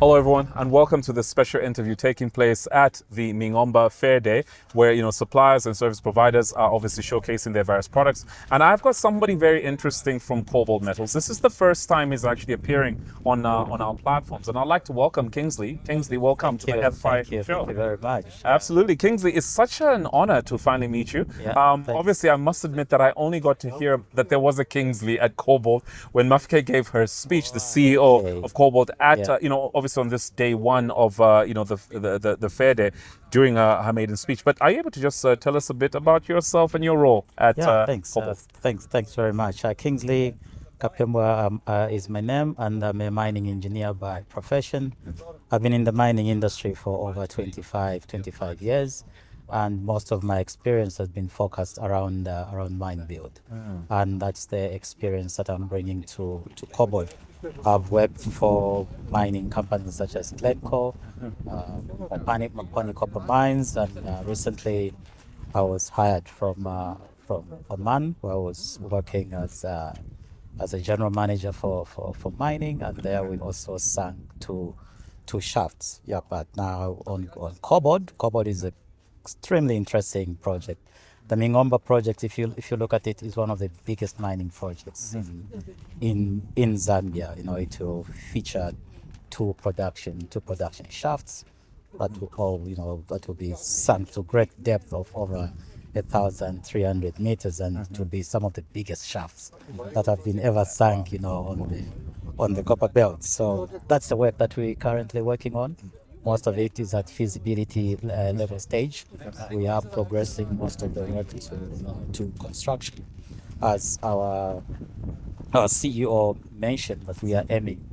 Hello everyone and welcome to this special interview taking place at the Mingomba Fair Day, where suppliers and service providers are obviously showcasing their various products. And I've got somebody very interesting from KoBold Metals. This is the first time he's actually appearing on our platforms, and I'd like to welcome Kingsley. Kingsley, welcome to the F5 show. Thank you very much. Absolutely. Kingsley, it's such an honor to finally meet you. Obviously, I must admit that I only got to hear that there was a Kingsley at KoBold when Mafike gave her speech, the CEO of KoBold, at obviously on this day one of the fair day during her maiden speech. But are you able to just tell us a bit about yourself and your role at KoBold? Thanks very much. Kingsley Kapembwa is my name, and I'm a mining engineer by profession. I've been in the mining industry for over 25 years, and most of my experience has been focused around mine build, and that's the experience that I'm bringing to KoBold. I've worked for mining companies such as Glencore, Mopani Copper Mines, and recently I was hired from Oman, where I was working as a general manager for mining, and there we also sank two shafts. But now on KoBold is an extremely interesting project. The Mingomba Project, if you look at it, is one of the biggest mining projects in Zambia. It will feature two production shafts that will be sunk to great depth of over 1,300 meters, and it will be some of the biggest shafts that have been ever sunk, on the Copperbelt. So that's the work that we're currently working on. Most of it is at feasibility level stage. We are progressing most of the work to construction. As our CEO mentioned, that we are aiming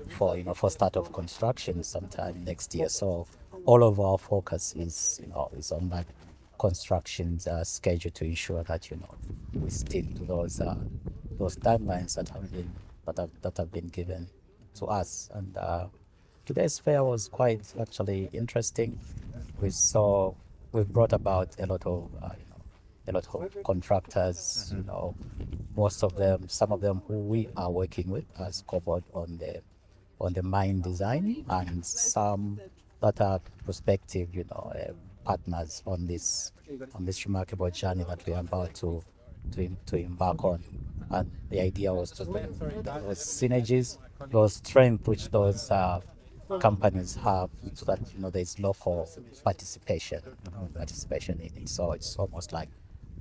for start of construction sometime next year. So all of our focus is on that construction schedule to ensure that we stick to those timelines that have been given to us. And today's fair was quite actually interesting. We've brought about a lot of contractors. Some of them who we are working with as KoBold on the mine design, and some that are prospective partners on this remarkable journey that we are about to embark on. And the idea was to bring those synergies, those strengths which those companies have, so that there's local participation in it. So it's almost like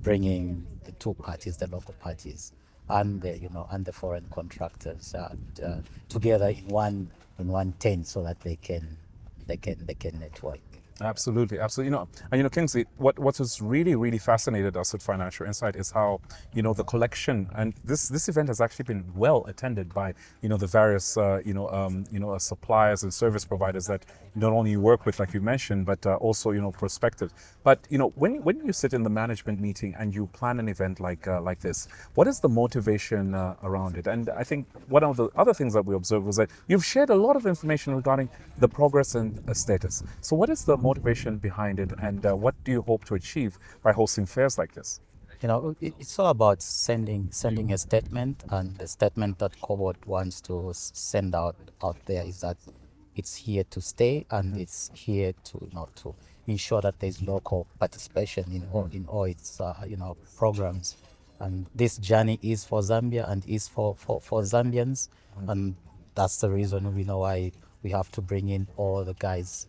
bringing the two parties, the local parties and the foreign contractors together in one tent, so that they can network. Absolutely. And Kingsley, what has really fascinated us at Financial Insight is how the collection, and this event has actually been well attended by the various suppliers and service providers that not only you work with, like you mentioned, but also prospective. But when you sit in the management meeting and you plan an event like this, what is the motivation around it? And I think one of the other things that we observed was that you've shared a lot of information regarding the progress and status. So what is the motivation behind it, and what do you hope to achieve by hosting fairs like this? It's all about sending a statement, and the statement that KoBold wants to send out there is that it's here to stay, and it's here to ensure that there's local participation in all its programs. And this journey is for Zambia and is for Zambians, and that's the reason why we have to bring in all the guys,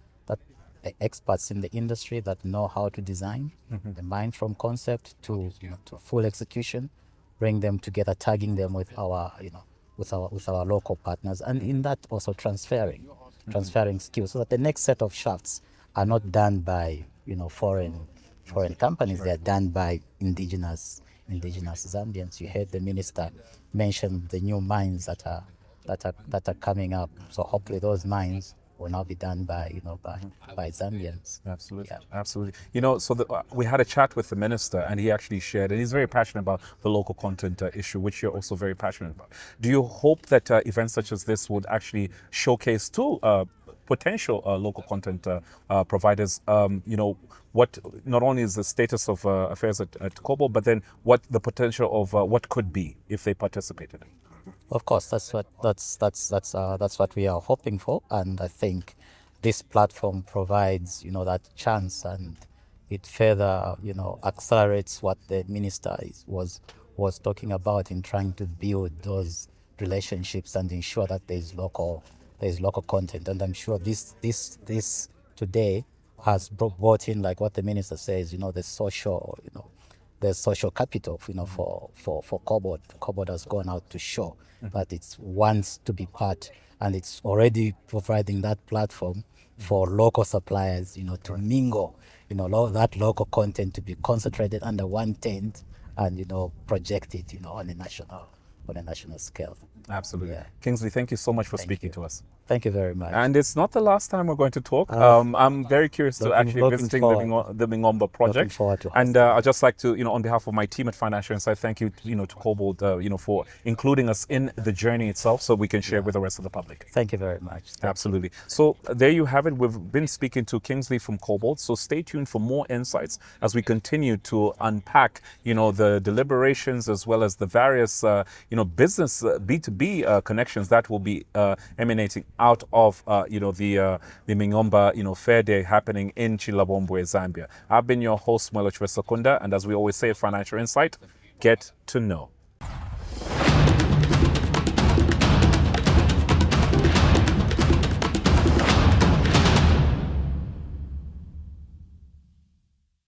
experts in the industry that know how to design the mine from concept to full execution, bring them together, tagging them with our local partners, and in that also transferring skills, so that the next set of shafts are not done by foreign companies. They are done by indigenous Zambians. You heard the minister mention the new mines that are coming up. So hopefully those mines will now be done by Zambians. Absolutely. So we had a chat with the minister, and he actually shared, and he's very passionate about the local content issue, which you're also very passionate about. Do you hope that events such as this would actually showcase to potential local content providers, what not only is the status of affairs at KoBold, but then what the potential of what could be if they participated in? Of course, that's what we are hoping for, and I think this platform provides, that chance, and it further, accelerates what the minister was talking about in trying to build those relationships and ensure that there is local content. And I'm sure this today has brought in, like what the minister says, the social, the social capital, for KoBold. KoBold has gone out to show that it wants to be part, and it's already providing that platform for local suppliers, to mingle, that local content to be concentrated under one tent and, projected, on a national scale. Absolutely. Yeah. Kingsley, thank you so much for speaking to us. Thank you very much. And it's not the last time we're going to talk. I'm very curious to actually visiting the Mingomba Project. Looking forward to and I'd just like to, on behalf of my team at Financial Insight, thank you, to KoBold, for including us in the journey itself so we can share with the rest of the public. Thank you very much. Absolutely. So there you have it. We've been speaking to Kingsley from KoBold. So stay tuned for more insights as we continue to unpack, the deliberations as well as the various, business B2B connections that will be emanating out of the Mingomba Fair Day happening in Chililabombwe, Zambia. I've been your host, Mwelwa Kenneth Chibesakunda, and as we always say at Financial Insight, get to know.